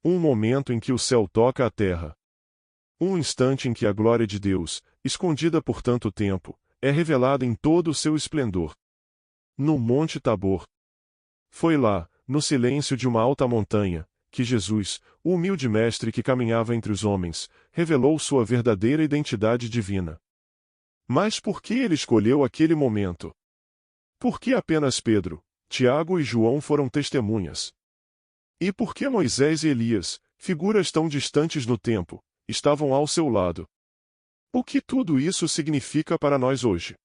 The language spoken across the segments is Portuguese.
Um momento em que o céu toca a terra. Um instante em que a glória de Deus, escondida por tanto tempo, é revelada em todo o seu esplendor. No Monte Tabor. Foi lá, no silêncio de uma alta montanha, que Jesus, o humilde mestre que caminhava entre os homens, revelou sua verdadeira identidade divina. Mas por que ele escolheu aquele momento? Por que apenas Pedro, Tiago e João foram testemunhas? E por que Moisés e Elias, figuras tão distantes no tempo, estavam ao seu lado? O que tudo isso significa para nós hoje?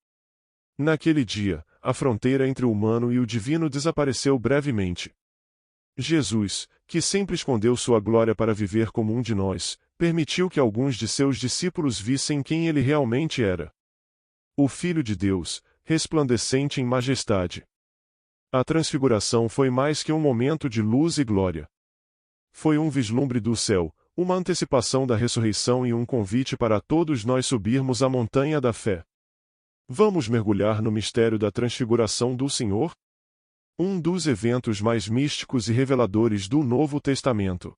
Naquele dia, a fronteira entre o humano e o divino desapareceu brevemente. Jesus, que sempre escondeu sua glória para viver como um de nós, permitiu que alguns de seus discípulos vissem quem ele realmente era. O Filho de Deus, resplandecente em majestade. A transfiguração foi mais que um momento de luz e glória. Foi um vislumbre do céu, uma antecipação da ressurreição e um convite para todos nós subirmos a montanha da fé. Vamos mergulhar no mistério da transfiguração do Senhor? Um dos eventos mais místicos e reveladores do Novo Testamento.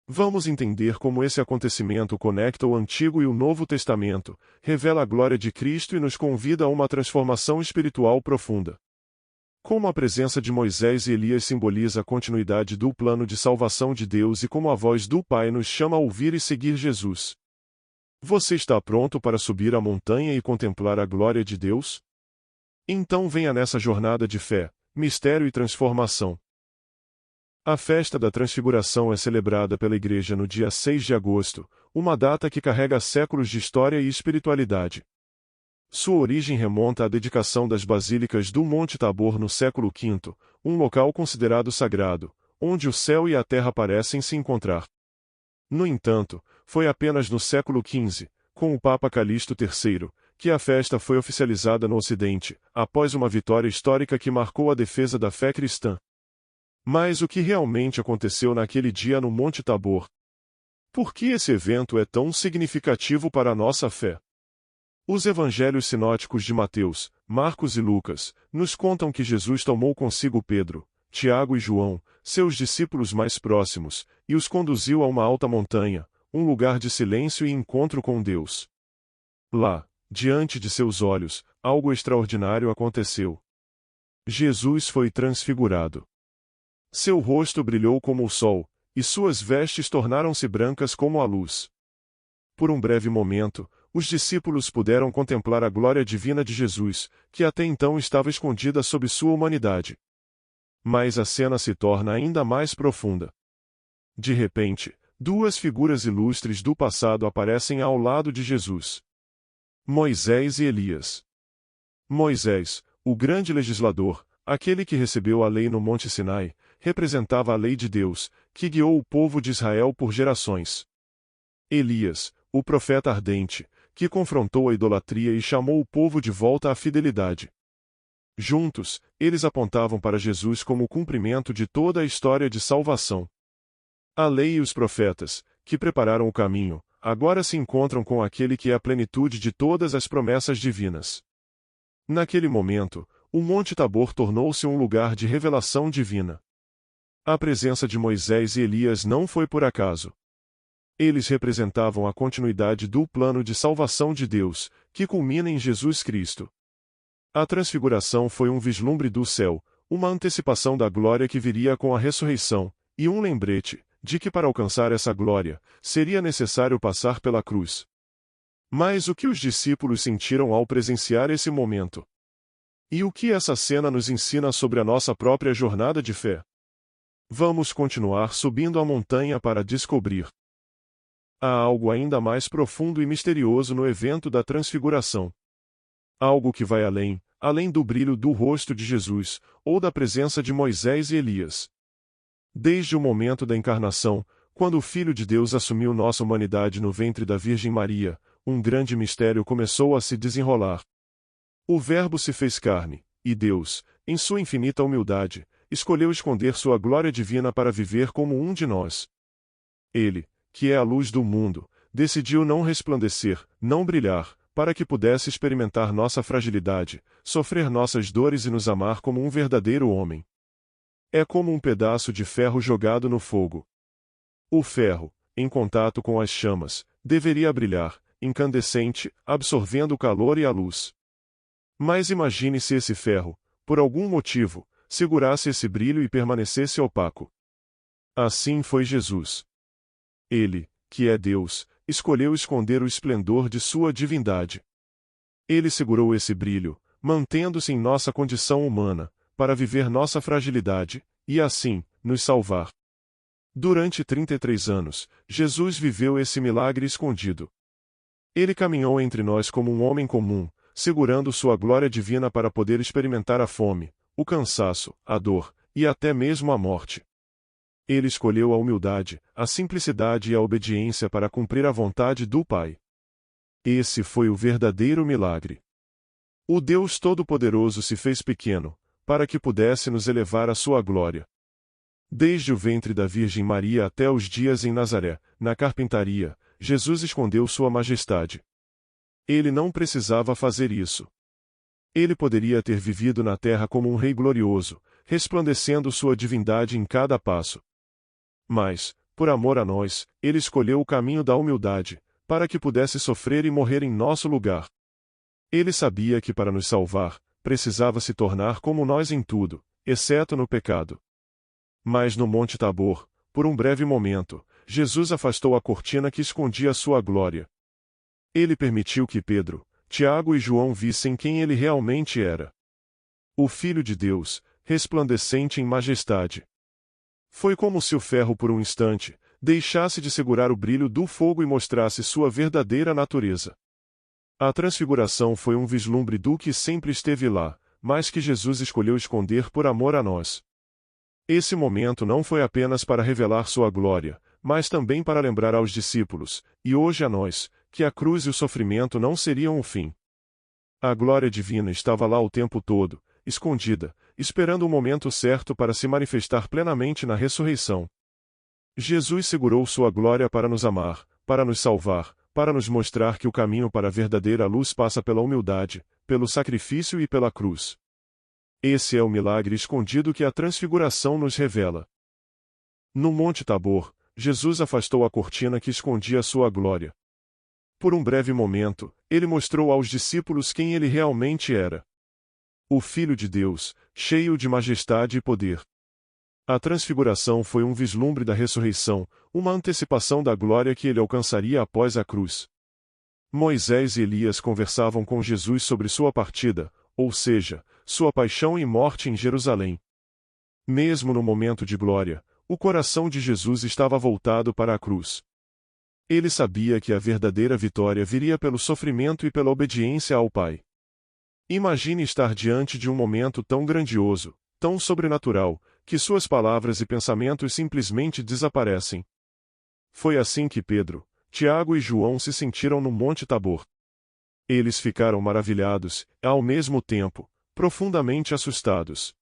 Vamos entender como esse acontecimento conecta o Antigo e o Novo Testamento, revela a glória de Cristo e nos convida a uma transformação espiritual profunda. Como a presença de Moisés e Elias simboliza a continuidade do plano de salvação de Deus e como a voz do Pai nos chama a ouvir e seguir Jesus. Você está pronto para subir a montanha e contemplar a glória de Deus? Então venha nessa jornada de fé, mistério e transformação. A festa da Transfiguração é celebrada pela Igreja no dia 6 de agosto, uma data que carrega séculos de história e espiritualidade. Sua origem remonta à dedicação das basílicas do Monte Tabor no século V, um local considerado sagrado, onde o céu e a terra parecem se encontrar. No entanto, foi apenas no século XV, com o Papa Calixto III, que a festa foi oficializada no Ocidente, após uma vitória histórica que marcou a defesa da fé cristã. Mas o que realmente aconteceu naquele dia no Monte Tabor? Por que esse evento é tão significativo para a nossa fé? Os evangelhos sinóticos de Mateus, Marcos e Lucas, nos contam que Jesus tomou consigo Pedro, Tiago e João, seus discípulos mais próximos, e os conduziu a uma alta montanha, um lugar de silêncio e encontro com Deus. Lá, diante de seus olhos, algo extraordinário aconteceu. Jesus foi transfigurado. Seu rosto brilhou como o sol, e suas vestes tornaram-se brancas como a luz. Por um breve momento, os discípulos puderam contemplar a glória divina de Jesus, que até então estava escondida sob sua humanidade. Mas a cena se torna ainda mais profunda. De repente, duas figuras ilustres do passado aparecem ao lado de Jesus. Moisés e Elias. Moisés, o grande legislador, aquele que recebeu a lei no Monte Sinai, representava a lei de Deus, que guiou o povo de Israel por gerações. Elias, o profeta ardente, que confrontou a idolatria e chamou o povo de volta à fidelidade. Juntos, eles apontavam para Jesus como o cumprimento de toda a história de salvação. A lei e os profetas, que prepararam o caminho, agora se encontram com aquele que é a plenitude de todas as promessas divinas. Naquele momento, o Monte Tabor tornou-se um lugar de revelação divina. A presença de Moisés e Elias não foi por acaso. Eles representavam a continuidade do plano de salvação de Deus, que culmina em Jesus Cristo. A transfiguração foi um vislumbre do céu, uma antecipação da glória que viria com a ressurreição, e um lembrete, de que para alcançar essa glória, seria necessário passar pela cruz. Mas o que os discípulos sentiram ao presenciar esse momento? E o que essa cena nos ensina sobre a nossa própria jornada de fé? Vamos continuar subindo a montanha para descobrir. Há algo ainda mais profundo e misterioso no evento da transfiguração. Algo que vai além do brilho do rosto de Jesus, ou da presença de Moisés e Elias. Desde o momento da encarnação, quando o Filho de Deus assumiu nossa humanidade no ventre da Virgem Maria, um grande mistério começou a se desenrolar. O Verbo se fez carne, e Deus, em sua infinita humildade, escolheu esconder sua glória divina para viver como um de nós. Ele, que é a luz do mundo, decidiu não resplandecer, não brilhar, para que pudesse experimentar nossa fragilidade, sofrer nossas dores e nos amar como um verdadeiro homem. É como um pedaço de ferro jogado no fogo. O ferro, em contato com as chamas, deveria brilhar, incandescente, absorvendo o calor e a luz. Mas imagine se esse ferro, por algum motivo, segurasse esse brilho e permanecesse opaco. Assim foi Jesus. Ele, que é Deus, escolheu esconder o esplendor de sua divindade. Ele segurou esse brilho, mantendo-se em nossa condição humana, para viver nossa fragilidade, e assim, nos salvar. Durante 33 anos, Jesus viveu esse milagre escondido. Ele caminhou entre nós como um homem comum, segurando sua glória divina para poder experimentar a fome, o cansaço, a dor, e até mesmo a morte. Ele escolheu a humildade, a simplicidade e a obediência para cumprir a vontade do Pai. Esse foi o verdadeiro milagre. O Deus Todo-Poderoso se fez pequeno, para que pudesse nos elevar à sua glória. Desde o ventre da Virgem Maria até os dias em Nazaré, na carpintaria, Jesus escondeu sua majestade. Ele não precisava fazer isso. Ele poderia ter vivido na terra como um rei glorioso, resplandecendo sua divindade em cada passo. Mas, por amor a nós, ele escolheu o caminho da humildade, para que pudesse sofrer e morrer em nosso lugar. Ele sabia que para nos salvar, precisava se tornar como nós em tudo, exceto no pecado. Mas no Monte Tabor, por um breve momento, Jesus afastou a cortina que escondia sua glória. Ele permitiu que Pedro, Tiago e João vissem quem ele realmente era. O Filho de Deus, resplandecente em majestade. Foi como se o ferro por um instante, deixasse de segurar o brilho do fogo e mostrasse sua verdadeira natureza. A transfiguração foi um vislumbre do que sempre esteve lá, mas que Jesus escolheu esconder por amor a nós. Esse momento não foi apenas para revelar sua glória, mas também para lembrar aos discípulos, e hoje a nós, que a cruz e o sofrimento não seriam o fim. A glória divina estava lá o tempo todo, escondida, esperando o momento certo para se manifestar plenamente na ressurreição. Jesus segurou sua glória para nos amar, para nos salvar, para nos mostrar que o caminho para a verdadeira luz passa pela humildade, pelo sacrifício e pela cruz. Esse é o milagre escondido que a transfiguração nos revela. No Monte Tabor, Jesus afastou a cortina que escondia sua glória. Por um breve momento, ele mostrou aos discípulos quem ele realmente era. O Filho de Deus, cheio de majestade e poder. A transfiguração foi um vislumbre da ressurreição, uma antecipação da glória que ele alcançaria após a cruz. Moisés e Elias conversavam com Jesus sobre sua partida, ou seja, sua paixão e morte em Jerusalém. Mesmo no momento de glória, o coração de Jesus estava voltado para a cruz. Ele sabia que a verdadeira vitória viria pelo sofrimento e pela obediência ao Pai. Imagine estar diante de um momento tão grandioso, tão sobrenatural, que suas palavras e pensamentos simplesmente desaparecem. Foi assim que Pedro, Tiago e João se sentiram no Monte Tabor. Eles ficaram maravilhados, ao mesmo tempo, profundamente assustados.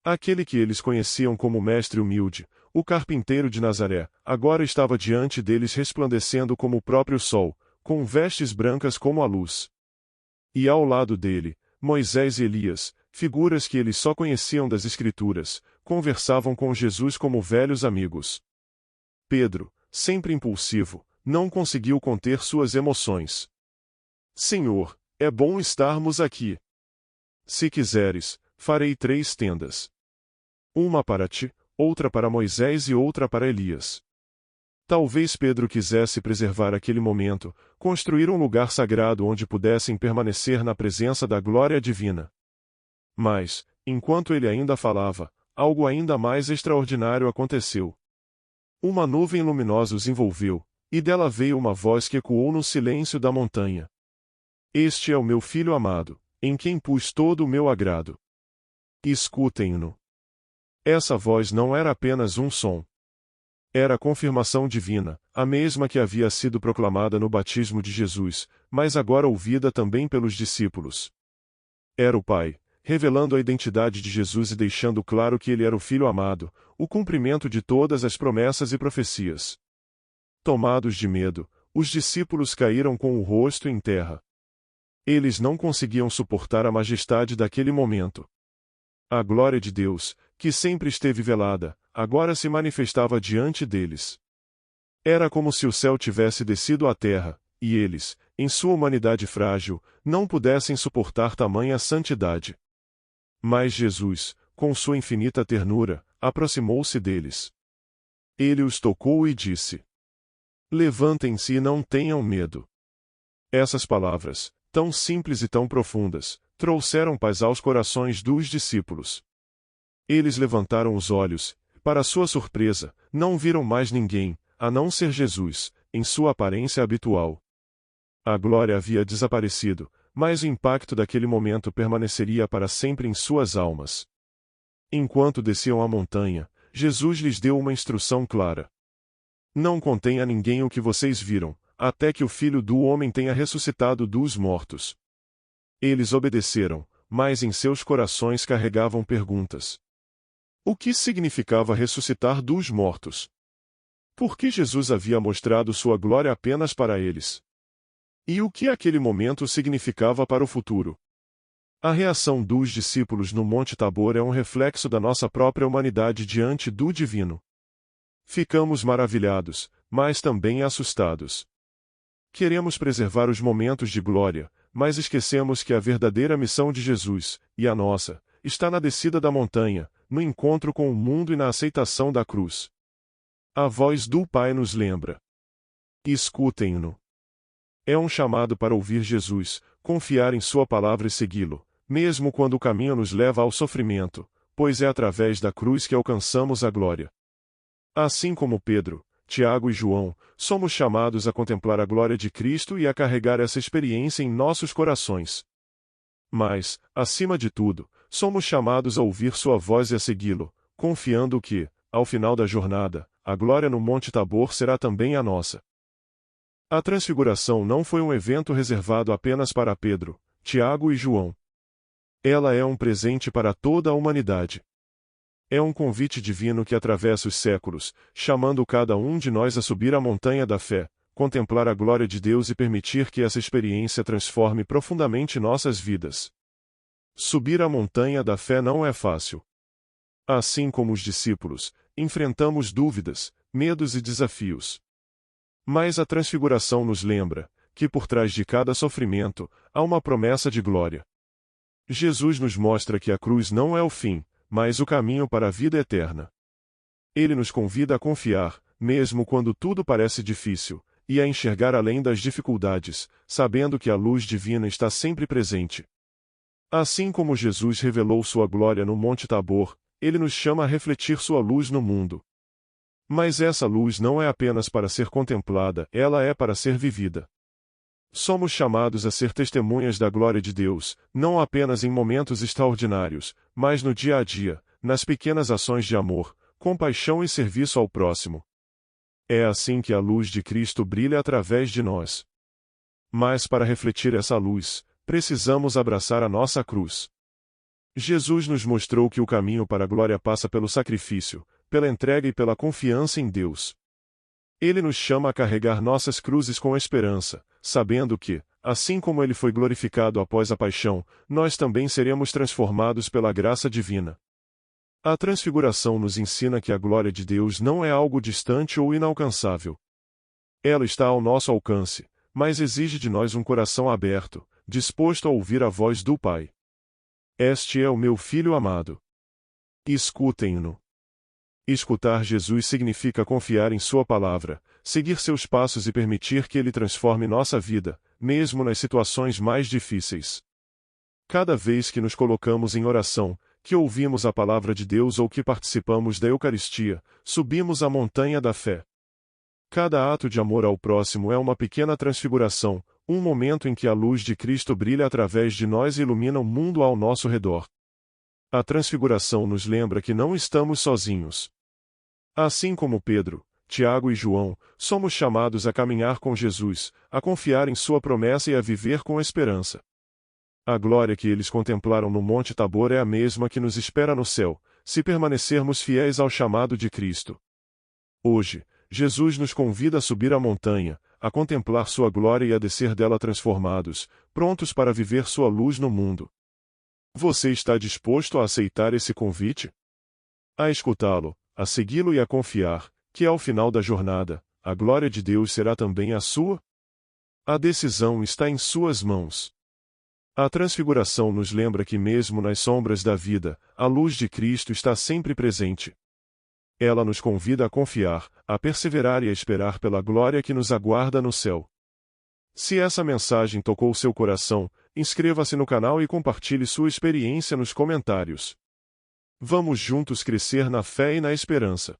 Aquele que eles conheciam como mestre humilde, o carpinteiro de Nazaré, agora estava diante deles resplandecendo como o próprio sol, com vestes brancas como a luz. E ao lado dele, Moisés e Elias, figuras que eles só conheciam das Escrituras, conversavam com Jesus como velhos amigos. Pedro, sempre impulsivo, não conseguiu conter suas emoções. Senhor, é bom estarmos aqui. Se quiseres, farei 3 tendas. Uma para ti, outra para Moisés e outra para Elias. Talvez Pedro quisesse preservar aquele momento, construir um lugar sagrado onde pudessem permanecer na presença da glória divina. Mas, enquanto ele ainda falava, algo ainda mais extraordinário aconteceu. Uma nuvem luminosa os envolveu, e dela veio uma voz que ecoou no silêncio da montanha. Este é o meu filho amado, em quem pus todo o meu agrado. Escutem-no. Essa voz não era apenas um som. Era a confirmação divina, a mesma que havia sido proclamada no batismo de Jesus, mas agora ouvida também pelos discípulos. Era o Pai, revelando a identidade de Jesus e deixando claro que ele era o Filho amado, o cumprimento de todas as promessas e profecias. Tomados de medo, os discípulos caíram com o rosto em terra. Eles não conseguiam suportar a majestade daquele momento. A glória de Deus, que sempre esteve velada, agora se manifestava diante deles. Era como se o céu tivesse descido à terra, e eles, em sua humanidade frágil, não pudessem suportar tamanha santidade. Mas Jesus, com sua infinita ternura, aproximou-se deles. Ele os tocou e disse: Levantem-se e não tenham medo. Essas palavras, tão simples e tão profundas, trouxeram paz aos corações dos discípulos. Eles levantaram os olhos, para sua surpresa, não viram mais ninguém, a não ser Jesus, em sua aparência habitual. A glória havia desaparecido, mas o impacto daquele momento permaneceria para sempre em suas almas. Enquanto desciam a montanha, Jesus lhes deu uma instrução clara. Não contem a ninguém o que vocês viram, até que o Filho do Homem tenha ressuscitado dos mortos. Eles obedeceram, mas em seus corações carregavam perguntas. O que significava ressuscitar dos mortos? Por que Jesus havia mostrado sua glória apenas para eles? E o que aquele momento significava para o futuro? A reação dos discípulos no Monte Tabor é um reflexo da nossa própria humanidade diante do divino. Ficamos maravilhados, mas também assustados. Queremos preservar os momentos de glória, mas esquecemos que a verdadeira missão de Jesus, e a nossa, está na descida da montanha, no encontro com o mundo e na aceitação da cruz. A voz do Pai nos lembra. Escutem-no. É um chamado para ouvir Jesus, confiar em sua palavra e segui-lo, mesmo quando o caminho nos leva ao sofrimento, pois é através da cruz que alcançamos a glória. Assim como Pedro, Tiago e João, somos chamados a contemplar a glória de Cristo e a carregar essa experiência em nossos corações. Mas, acima de tudo, somos chamados a ouvir sua voz e a segui-lo, confiando que, ao final da jornada, a glória no Monte Tabor será também a nossa. A transfiguração não foi um evento reservado apenas para Pedro, Tiago e João. Ela é um presente para toda a humanidade. É um convite divino que atravessa os séculos, chamando cada um de nós a subir a montanha da fé, contemplar a glória de Deus e permitir que essa experiência transforme profundamente nossas vidas. Subir a montanha da fé não é fácil. Assim como os discípulos, enfrentamos dúvidas, medos e desafios. Mas a transfiguração nos lembra que por trás de cada sofrimento, há uma promessa de glória. Jesus nos mostra que a cruz não é o fim, mas o caminho para a vida eterna. Ele nos convida a confiar, mesmo quando tudo parece difícil, e a enxergar além das dificuldades, sabendo que a luz divina está sempre presente. Assim como Jesus revelou sua glória no Monte Tabor, ele nos chama a refletir sua luz no mundo. Mas essa luz não é apenas para ser contemplada, ela é para ser vivida. Somos chamados a ser testemunhas da glória de Deus, não apenas em momentos extraordinários, mas no dia a dia, nas pequenas ações de amor, compaixão e serviço ao próximo. É assim que a luz de Cristo brilha através de nós. Mas para refletir essa luz, precisamos abraçar a nossa cruz. Jesus nos mostrou que o caminho para a glória passa pelo sacrifício, pela entrega e pela confiança em Deus. Ele nos chama a carregar nossas cruzes com esperança, sabendo que, assim como ele foi glorificado após a paixão, nós também seremos transformados pela graça divina. A transfiguração nos ensina que a glória de Deus não é algo distante ou inalcançável. Ela está ao nosso alcance, mas exige de nós um coração aberto, disposto a ouvir a voz do Pai. Este é o meu Filho amado. Escutem-no. Escutar Jesus significa confiar em sua palavra, seguir seus passos e permitir que ele transforme nossa vida, mesmo nas situações mais difíceis. Cada vez que nos colocamos em oração, que ouvimos a palavra de Deus ou que participamos da Eucaristia, subimos a montanha da fé. Cada ato de amor ao próximo é uma pequena transfiguração, um momento em que a luz de Cristo brilha através de nós e ilumina o mundo ao nosso redor. A transfiguração nos lembra que não estamos sozinhos. Assim como Pedro, Tiago e João, somos chamados a caminhar com Jesus, a confiar em sua promessa e a viver com esperança. A glória que eles contemplaram no Monte Tabor é a mesma que nos espera no céu, se permanecermos fiéis ao chamado de Cristo. Hoje, Jesus nos convida a subir a montanha, a contemplar sua glória e a descer dela transformados, prontos para viver sua luz no mundo. Você está disposto a aceitar esse convite? A escutá-lo, a segui-lo e a confiar, que ao final da jornada, a glória de Deus será também a sua? A decisão está em suas mãos. A transfiguração nos lembra que mesmo nas sombras da vida, a luz de Cristo está sempre presente. Ela nos convida a confiar, a perseverar e a esperar pela glória que nos aguarda no céu. Se essa mensagem tocou seu coração, inscreva-se no canal e compartilhe sua experiência nos comentários. Vamos juntos crescer na fé e na esperança.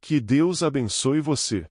Que Deus abençoe você.